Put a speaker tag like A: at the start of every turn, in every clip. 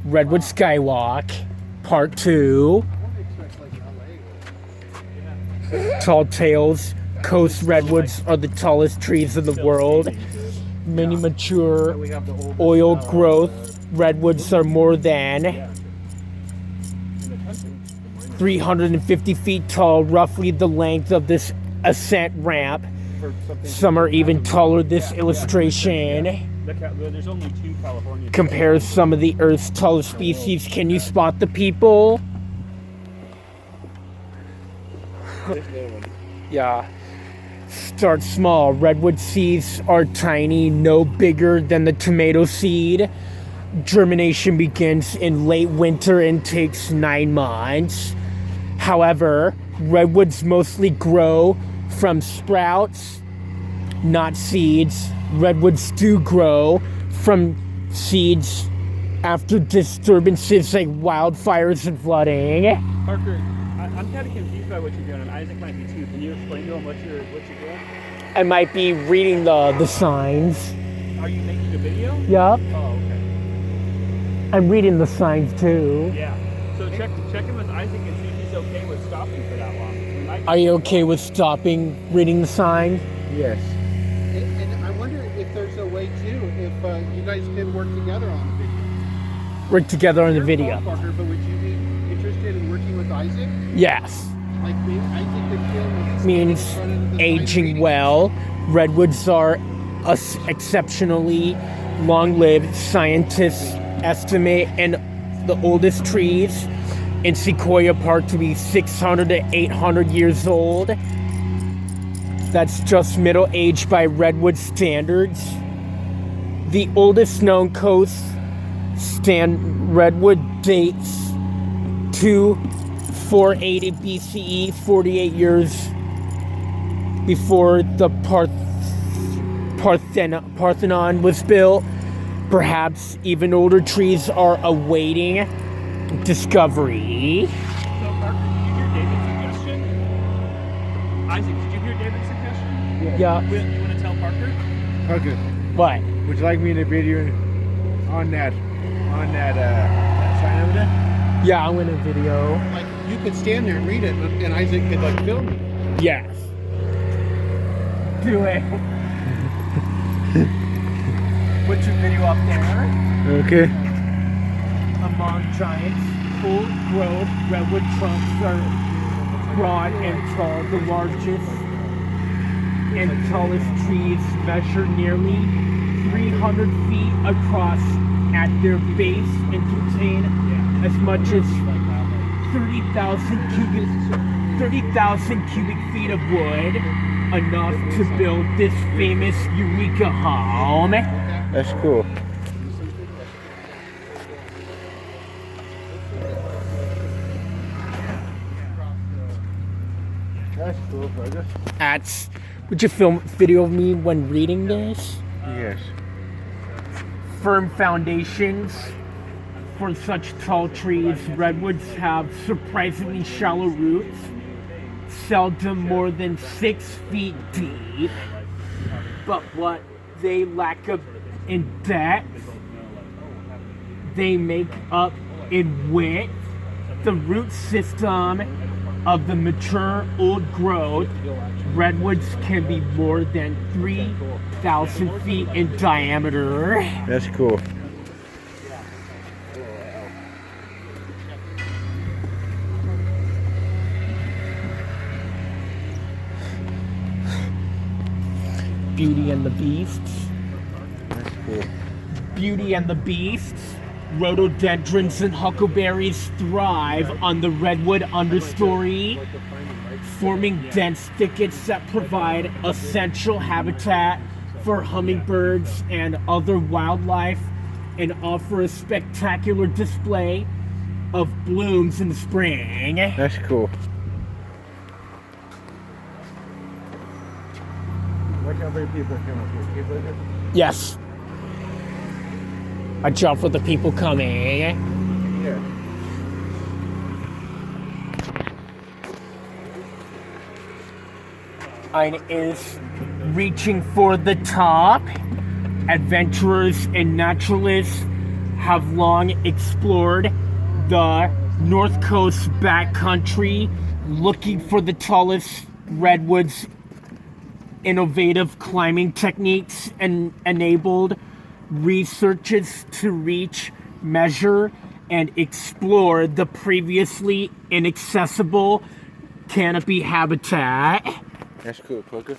A: Redwood Skywalk, Part 2. Tall Tales. Coast redwoods are the tallest trees in the world. Many mature oil growth redwoods are more than 350 feet tall, roughly the length of this ascent ramp. Some are even taller. This illustration compares some of the Earth's tallest species. Can you spot the people? Yeah. Start small. Redwood seeds are tiny, no bigger than the tomato seed. Germination begins in late winter and takes 9 months. However, redwoods mostly grow from sprouts, not seeds. Redwoods do grow from seeds after disturbances like wildfires and flooding.
B: Parker, I'm kind of confused by what you're doing, and Isaac might be too. Can you explain to him what you're doing?
A: I might be reading the signs.
B: Are you making a video?
A: Yup.
B: Oh, okay.
A: I'm reading the signs too.
B: Yeah. So check in with Isaac and see if he's okay with stopping for that long.
A: Are you okay with stopping reading the sign?
C: Yes. And I wonder if there's a way too, if you guys can work together on the video.
A: Work together on the video.
C: Parker, but would you be interested in working with Isaac?
A: Yes.
C: Like me, Isaac could film
A: Means aging well. Redwoods are exceptionally long-lived. Scientists estimate and the oldest trees in Sequoia Park to be 600 to 800 years old. That's just middle age by redwood standards. The oldest known coast redwood dates to 480 BCE, 48 years before the Parthenon was built. Perhaps even older trees are awaiting discovery.
B: So, Parker, did you hear David's suggestion? Isaac, did you hear David's suggestion?
A: Yeah.
B: You want to tell Parker?
C: Parker,
A: What?
C: would you like me in a video on that sign over there?
A: Yeah, I'm in a video.
C: Like, you could stand there and read it, and Isaac could, like, film me.
A: Yes. Do it. Put your video up there.
C: Okay.
A: Among giants, full-growth redwood trunks are broad and tall. The largest and tallest trees measure nearly 300 feet across at their base and contain as much as 30,000 cubic feet of wood, enough to build this famous Eureka home.
C: That's cool. That's cool, brother.
A: Would you film video of me when reading this?
C: Yes.
A: Firm foundations for such tall trees. Redwoods have surprisingly shallow roots, seldom more than 6 feet deep. But what they lack in depth, they make up in width. The root system of the mature old growth redwoods can be more than 3,000 feet in diameter.
C: That's cool.
A: Beauty and the Beasts.
C: That's cool.
A: Beauty and the Beasts. Rhododendrons and huckleberries thrive on the redwood understory, forming dense thickets that provide essential habitat for hummingbirds and other wildlife, and offer a spectacular display of blooms in the spring.
C: That's cool. Look how many people come up here.
A: Yes. I jump for the people coming.
C: Yeah.
A: Ein is reaching for the top. Adventurers and naturalists have long explored the North Coast backcountry looking for the tallest redwoods. Innovative climbing techniques and enabled researchers to reach, measure, and explore the previously inaccessible Canopy Habitat.
D: That's cool, Poker.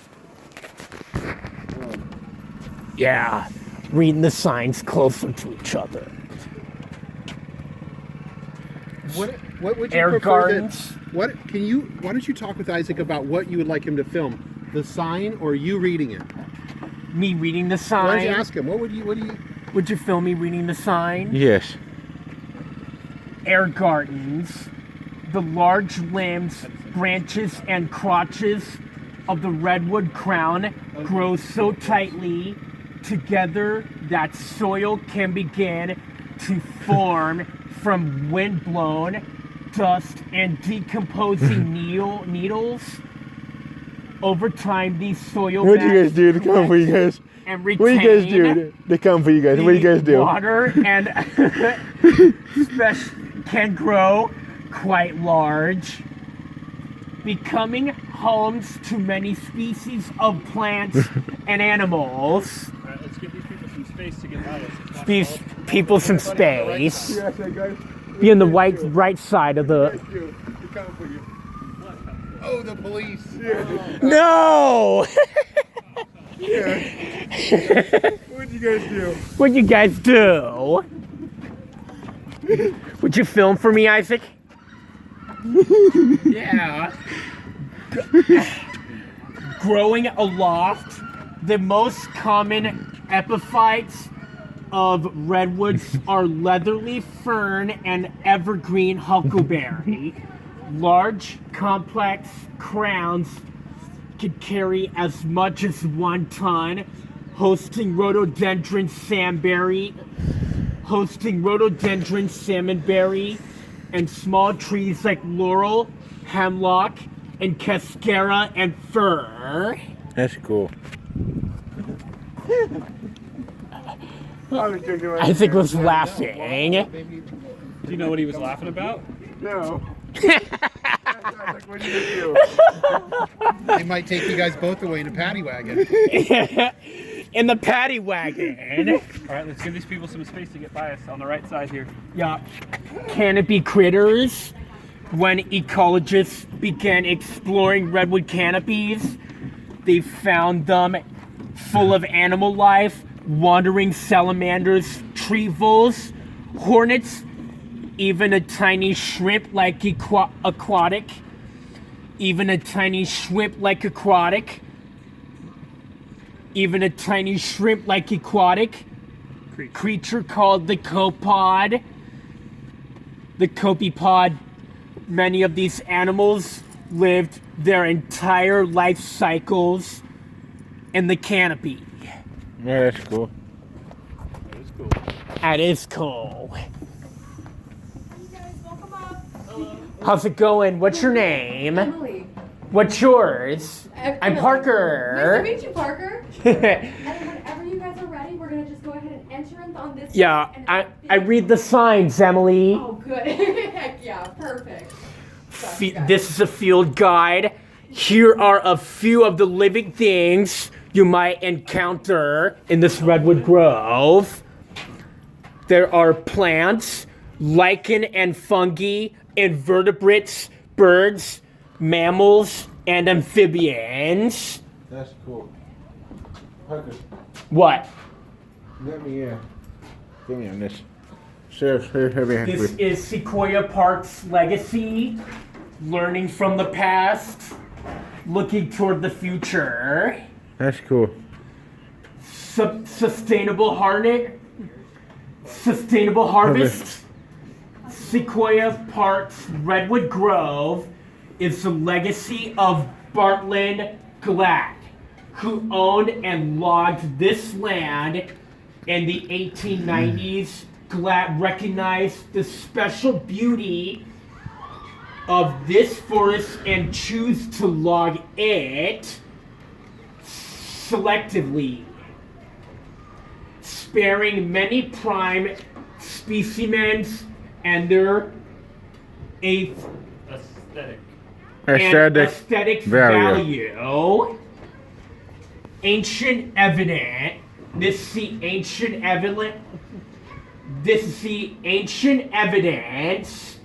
A: Yeah, reading the signs closer to each other.
C: What would you
A: Air
C: prefer
A: gardens.
C: why don't you talk with Isaac about what you would like him to film? The sign or you reading it?
A: Me reading the sign.
C: Why don't you ask him? What do you
A: Would you film me reading the sign?
D: Yes.
A: Air gardens. The large limbs, branches, and crotches of the redwood crown grow so tightly together that soil can begin to form from wind-blown dust and decomposing needles. Over time, these soil
D: What do you guys do to come for you guys?
A: and
D: What do you guys
A: retain
D: do to come for you guys? What do you guys do?
A: water and can grow quite large, becoming homes to many species of plants and animals.
B: All right, let's give these people some space to get by us.
A: These people some space.
C: Yeah, guys.
A: Be on the right side of the.
C: Oh, the police.
A: No!
C: What'd you guys do?
A: What'd you guys do? Would you film for me, Isaac? Yeah. Growing aloft, the most common epiphytes of redwoods are leatherleaf fern and evergreen huckleberry. Large, complex crowns could carry as much as 1 ton, hosting rhododendron salmonberry, and small trees like laurel, hemlock, and cascara and fir.
D: That's cool.
A: Isaac was laughing.
B: Do you know what he was laughing about?
C: No. They might take you guys both away in a paddy wagon.
A: In the paddy wagon.
B: All right, let's give these people some space to get by us on the right side here.
A: Yeah. Canopy Critters. When ecologists began exploring redwood canopies, they found them full of animal life, wandering salamanders, tree voles, hornets, even a tiny shrimp-like aquatic. Even a tiny shrimp-like aquatic creature called the copod. The copepod. Many of these animals lived their entire life cycles in the canopy.
D: Yeah, that's cool.
A: That is cool.
E: Hey guys, welcome up.
A: How's it going? What's your name?
E: Emily.
A: What's yours? I'm
E: Emily.
A: Parker.
E: Nice to meet you, Parker. And whenever you guys are ready, we're gonna just go ahead and enter on this.
A: Yeah,
E: and
A: I read the signs, Emily.
E: Oh, good. Heck yeah, perfect.
A: This is a field guide. Here are a few of the living things you might encounter in this Redwood Grove. There are plants, lichen and fungi, invertebrates, birds, mammals, and amphibians.
D: That's cool. Parker,
A: What?
D: let me give me on this. Sheriff, here.
A: This is Sequoia Park's legacy, learning from the past, looking toward the future.
D: That's cool.
A: Sustainable harvest. Sequoia Park's Redwood Grove is the legacy of Bartland Glatt, who owned and logged this land in the 1890s. Glatt recognized the special beauty of this forest and chose to log it selectively, sparing many prime specimens and their eighth
B: Aesthetic.
A: and aesthetic
D: value.
A: value. Ancient evidence. This is the ancient evidence. This is the ancient evidence.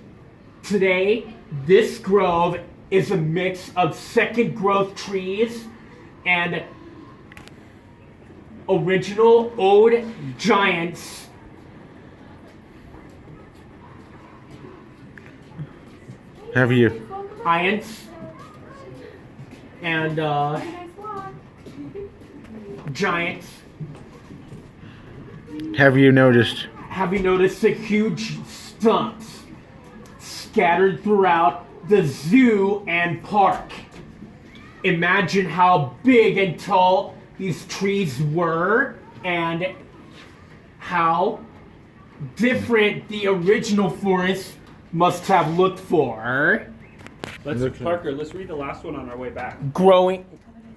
A: Today, this grove is a mix of second growth trees and original old giants.
D: Have you
A: Giants and
E: Nice walk.
A: giants.
D: noticed?
A: Have you noticed the huge stumps scattered throughout the zoo and park? Imagine how big and tall these trees were and how different the original forest must have looked for.
B: Parker, let's read the last one on our way back.
A: Growing,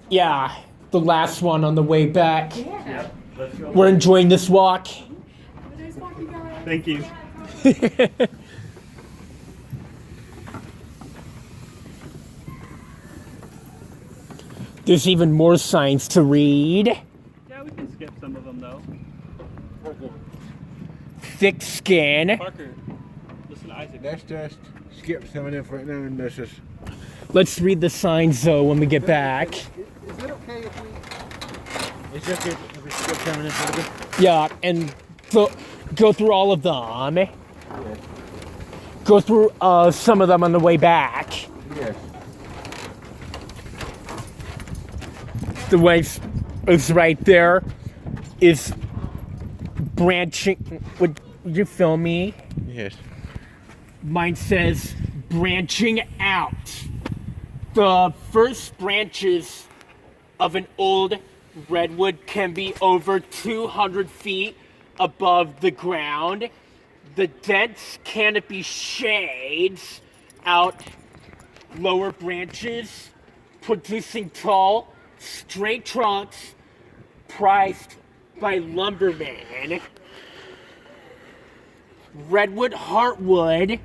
A: yeah, the last one on the way back.
B: Yep. Let's go.
A: We're enjoying this walk.
E: Have a nice walk, you guys.
B: Thank you.
A: There's even more signs to read.
B: Yeah, we can skip some of them though.
A: Thick skin.
B: Parker, listen to Isaac.
D: Let's just skip some of them for now and let's just.
A: Let's read the signs though when we get back.
C: Is it okay if we?
D: It's just if we skip some of them for the.
A: Yeah, and go through all of them. Go through some of them on the way back.
D: Yes.
A: The way is right there is branching. Would you film me?
D: Yes.
A: Mine says branching out. The first branches of an old redwood can be over 200 feet above the ground. The dense canopy shades out lower branches, producing tall, straight trunks prized by lumbermen. Redwood heartwood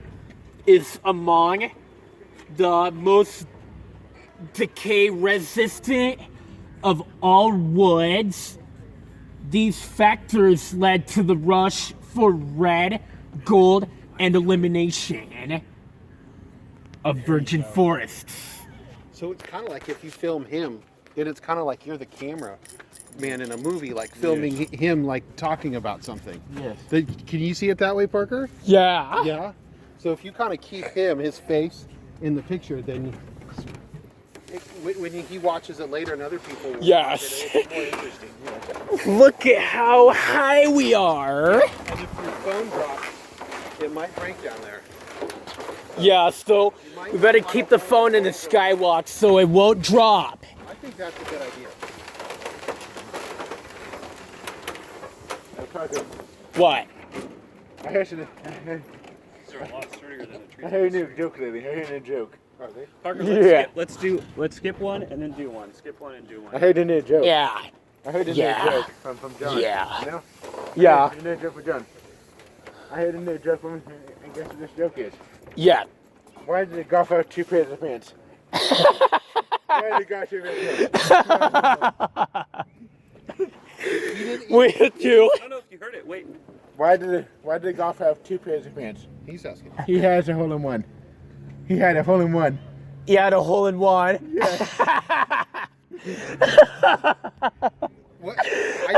A: is among the most decay resistant of all woods. These factors led to the rush for red, gold, and elimination of virgin forests.
C: So it's kind of like if you film him, then it's kind of like you're the camera man in a movie, like filming him, like talking about something.
D: Yes.
C: Can you see it that way, Parker?
A: Yeah.
C: Yeah. So if you kind of keep his face in the picture, then when he watches it later and other people will
A: Yes.
C: watch it, it's more interesting.
A: Look at how high we are.
C: And if your phone drops, it might break down there.
A: Yeah, so we better keep the phone in the skywalk so it won't drop.
C: I think that's a good idea.
A: What?
D: I heard some.
B: These are a lot sturdier than the tree.
D: I heard a new joke lately. I heard a new joke.
C: Are they?
B: Parker,
A: Yeah.
B: let's skip one and then do one. Skip one and do
D: I
B: one.
D: heard a new joke.
A: Yeah.
D: I heard a
A: Yeah.
D: new joke from John.
A: Yeah.
D: You know?
A: Yeah.
D: I heard a new joke from John. I heard a new joke from him, and guess what this joke is?
A: Yeah.
D: Why did the golf have two pairs of pants? Why did the golf have two pairs of pants?
A: We do.
B: I don't know if you heard it. Wait.
D: Why did the golf have two pairs of pants?
C: He's asking.
D: He has a hole in one. He had a hole in one.
A: You had a hole in one.
C: What? I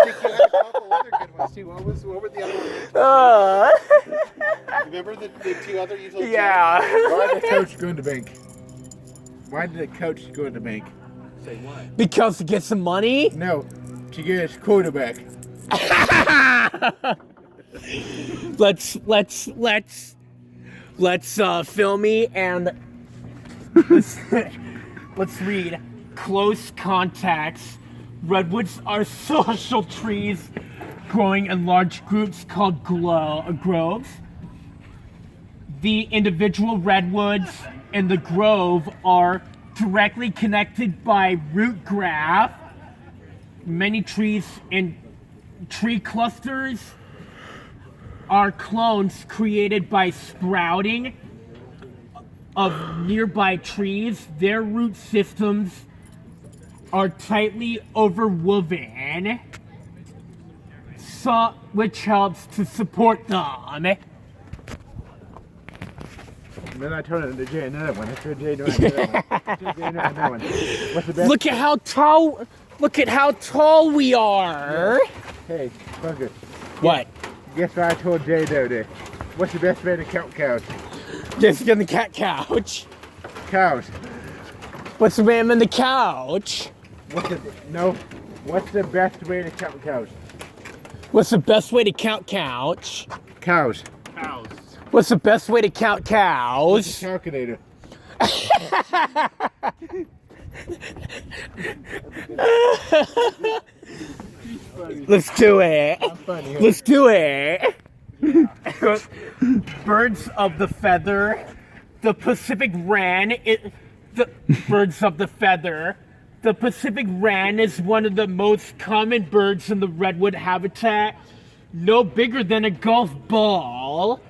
C: think you had a couple other good ones too. What were the other ones? Remember the two other you told?
A: Yeah.
D: Why did the coach go to the bank? Why did the coach go to the bank?
B: Say what?
A: Because to get some money?
D: No, to get his quarterback.
A: Let's film me and let's read. Close contacts. Redwoods are social trees growing in large groups called groves. The individual redwoods in the grove are directly connected by root graph. Many trees in tree clusters are clones created by sprouting of nearby trees. Their root systems are tightly overwoven, which helps to support them.
D: Then I told him to Jay another one. I told Jay to another one. What's the best?
A: Look at how tall we are.
D: Hey, fucker.
A: What?
D: Guess what I told Jay the other day? What's the best way to count cows?
A: Just on the cat couch.
D: Cows.
A: What's the man on the couch?
D: What's the best way to count cows?
A: What's the best way to count couch?
D: Cows.
B: Cows.
A: What's the best way to count cows?
D: Calculator.
A: Let's do it.
D: Funny.
A: Let's do it. Birds of the feather. The Pacific wren. The birds of the feather. The Pacific wren is one of the most common birds in the redwood habitat. No bigger than a golf ball.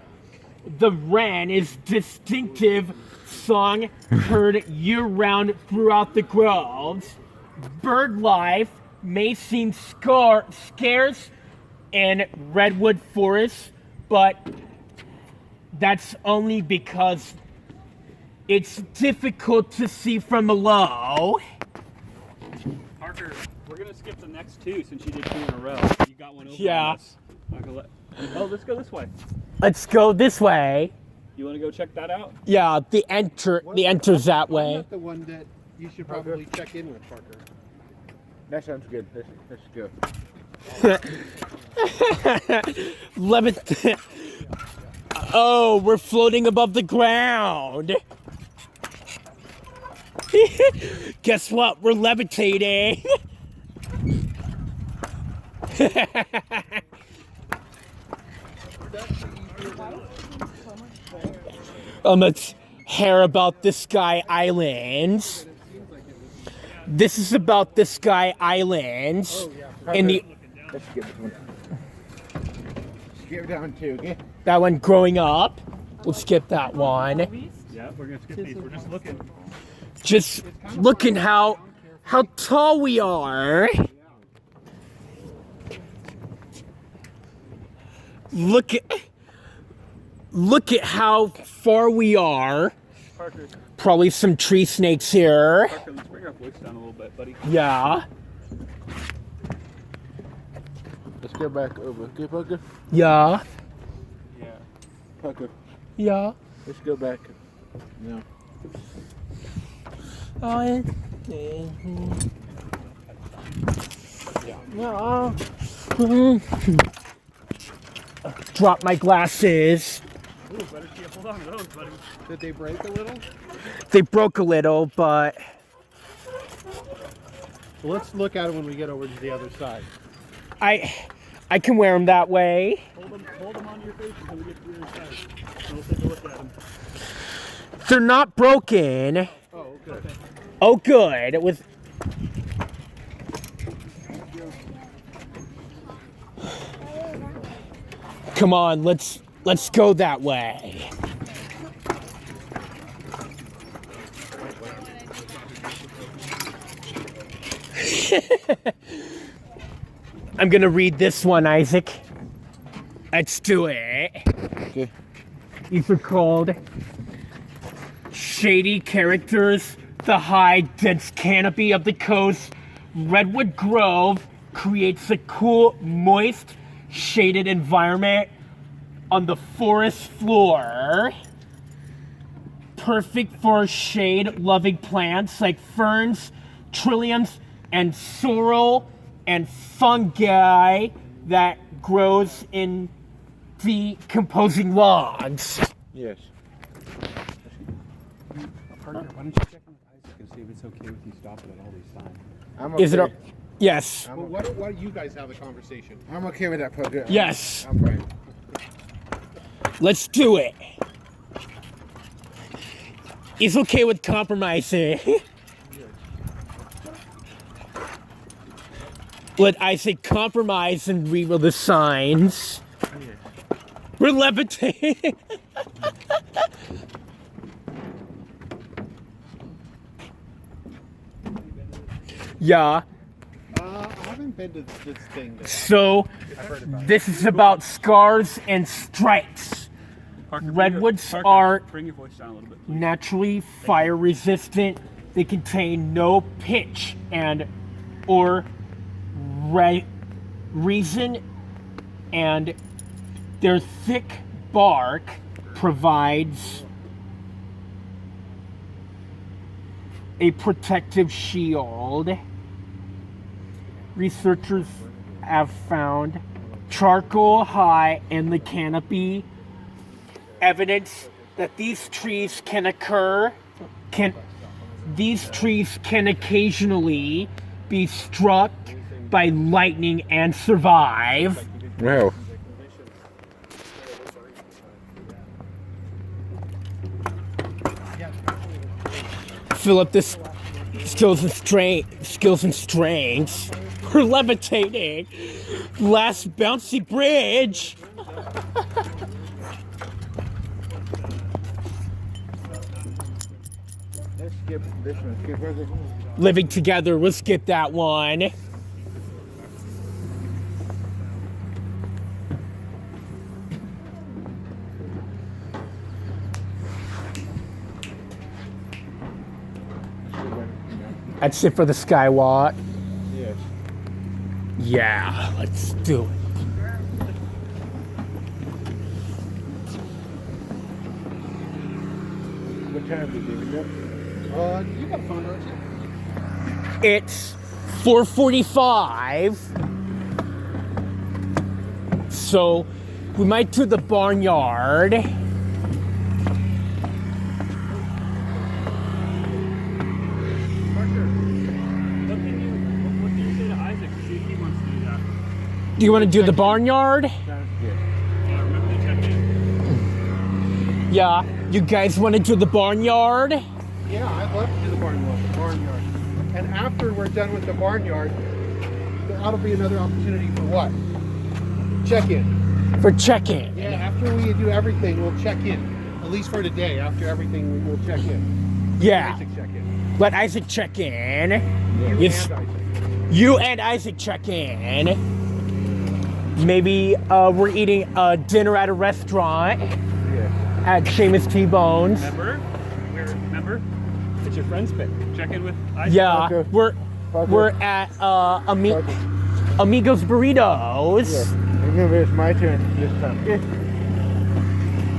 A: The wren is distinctive song heard year-round throughout the groves. Bird life may seem scarce in redwood forests, but that's only because it's difficult to see from below.
B: Parker, we're gonna skip the next two since you did two in a row. You got one over.
A: Yeah.
B: On us. Oh, let's go this way.
A: Let's go this way.
B: You want to go check that out?
A: Yeah, the enter's that way.
C: Wasn't that the one that you should probably check in with, Parker?
D: That sounds good. Let's go.
A: Oh, we're floating above the ground. Guess what? We're levitating. Let's hear about the Sky Islands. This is about the Sky Islands. In the
D: Let's skip this one. Skip down two, okay?
A: that one growing up. We'll skip that one.
B: Yeah, we're gonna skip these. We're just looking.
A: Just looking how tall we are. Look at how far we are.
B: Parker,
A: Probably some tree snakes here.
B: Parker, let's bring our voice down a little bit, buddy.
A: Yeah.
D: Let's go back over. Okay, Parker?
A: Yeah.
B: Yeah.
D: Parker,
A: Yeah.
D: let's go back. No.
A: Yeah. Drop my glasses.
B: Ooh, better keep hold on to those, buddy.
C: Did they break a little?
A: They broke a little, but
C: Well, let's look at it when we get over to the other side.
A: I can wear them that way.
B: Hold them on your face until we get to the other side. And we'll take a look at them.
A: They're not broken.
C: Oh, good.
A: Oh, good. It was. Come on, let's go that way. I'm gonna read this one, Isaac. Let's do it.
D: Okay.
A: These are called Shady Characters, the high, dense canopy of the coast. Redwood Grove creates a cool, moist, shaded environment on the forest floor. Perfect for shade-loving plants like ferns, trilliums, and sorrel and fungi that grows in decomposing logs.
D: Yes.
B: Parker, why don't you check in with Isaac and see if it's okay with you stopping at all these signs?
D: I'm okay.
A: Is it a... Yes.
C: Well, why don't you guys have a conversation?
D: I'm okay with that, Parker.
A: Yes.
D: I'm fine.
A: Let's do it. He's okay with compromising. Let I say compromise and read the signs. We're levitating. Yeah.
C: I haven't been to this thing.
A: So, this is about scars and stripes.
B: Parker,
A: Redwoods
B: Parker,
A: are
B: bring your voice down a little bit, please.
A: naturally fire resistant. They contain no pitch and or resin, and their thick bark provides a protective shield. Researchers have found charcoal high in the canopy, evidence that these trees can occasionally be struck by lightning and survive.
D: Wow.
A: Fill up this skills and strengths. We're levitating. Last bouncy bridge.
D: Let's skip this one. Skip further.
A: Living together, we'll skip that one. That's it for the skywalk.
D: Yes.
A: Yeah, let's do it.
D: What time is it, David?
C: You got a phone, don't you?
A: It's 4:45. So we might do the barnyard.
B: Parker, what can you say to Isaac? See if he wants to do that.
A: Do you want to do the barnyard?
D: Sounds good.
B: Yeah, remember to check in.
A: Yeah. You guys want to do the barnyard?
C: Yeah, I'd love to do the barnyard. And after we're done with the barnyard, that'll be another opportunity for what? Check in.
A: For check-in.
C: Yeah, after we do everything, we'll check in. At least for today. After everything, we'll check in.
A: Yeah.
C: Isaac check in.
A: Let Isaac check in.
C: You
A: Yes.
C: and Isaac.
A: You and Isaac check in. Maybe we're eating dinner at a restaurant
D: Yeah.
A: at Seamus T-Bone's.
B: Remember?
C: It's your friend's pick.
B: Check in with Isaac.
A: Yeah,
D: Okay.
A: we're at Amigos Burritos.
D: Yeah. Remember, it's my turn this time.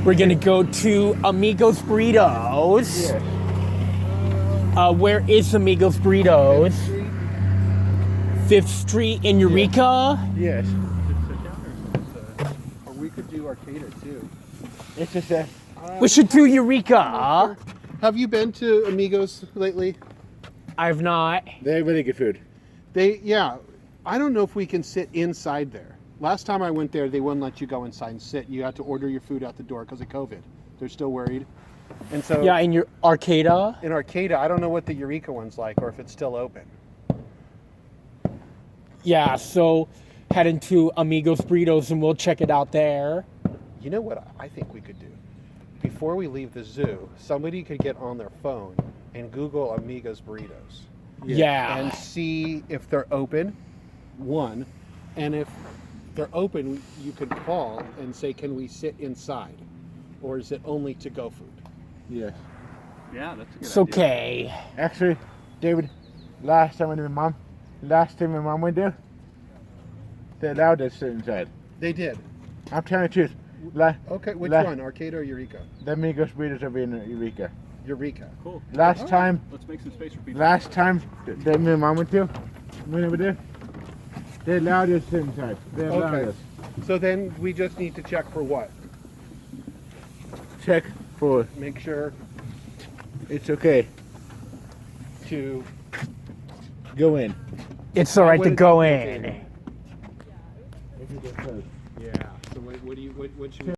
A: We're gonna go to Amigos Burritos.
D: Yeah.
A: Where is Amigos Burritos? 5th Street in Eureka.
D: Yes.
C: Or we could do Arcata too.
D: It's just that.
A: We should do Eureka.
C: Have you been to Amigos lately?
A: I've not.
D: They have really good food.
C: Yeah. I don't know if we can sit inside there. Last time I went there, they wouldn't let you go inside and sit. You had to order your food out the door because of COVID. They're still worried. And so
A: Yeah, in your Arcata.
C: in Arcata, I don't know what the Eureka one's like or if it's still open.
A: Yeah, so heading to Amigos Burritos and we'll check it out there.
C: You know what I think we could do? Before we leave the zoo, somebody could get on their phone and Google Amigos Burritos
A: Yeah.
C: and see if they're open, one, and if they're open, you could call and say, can we sit inside? Or is it only to-go food?
D: Yes.
B: Yeah, that's a good
A: It's
B: idea.
A: okay.
D: Actually, David, last time my mom went there, they allowed us to sit inside.
C: They did.
D: I'm telling the truth.
C: Okay, which
D: La-
C: one, Arcata or Eureka?
D: The Amigos Burritos will be in Eureka.
C: Eureka.
B: Cool.
D: Last time,
B: Let's make some space for people.
D: that me and mom went to, when over there, they allowed us to sit inside. They allowed
C: Okay.
D: us.
C: So then we just need to check for what?
D: Check for
C: Make sure
D: it's okay
C: to...
D: go in.
A: It's all right
C: What
A: to
C: is
A: go
C: it,
A: in.
C: Yeah. So what should we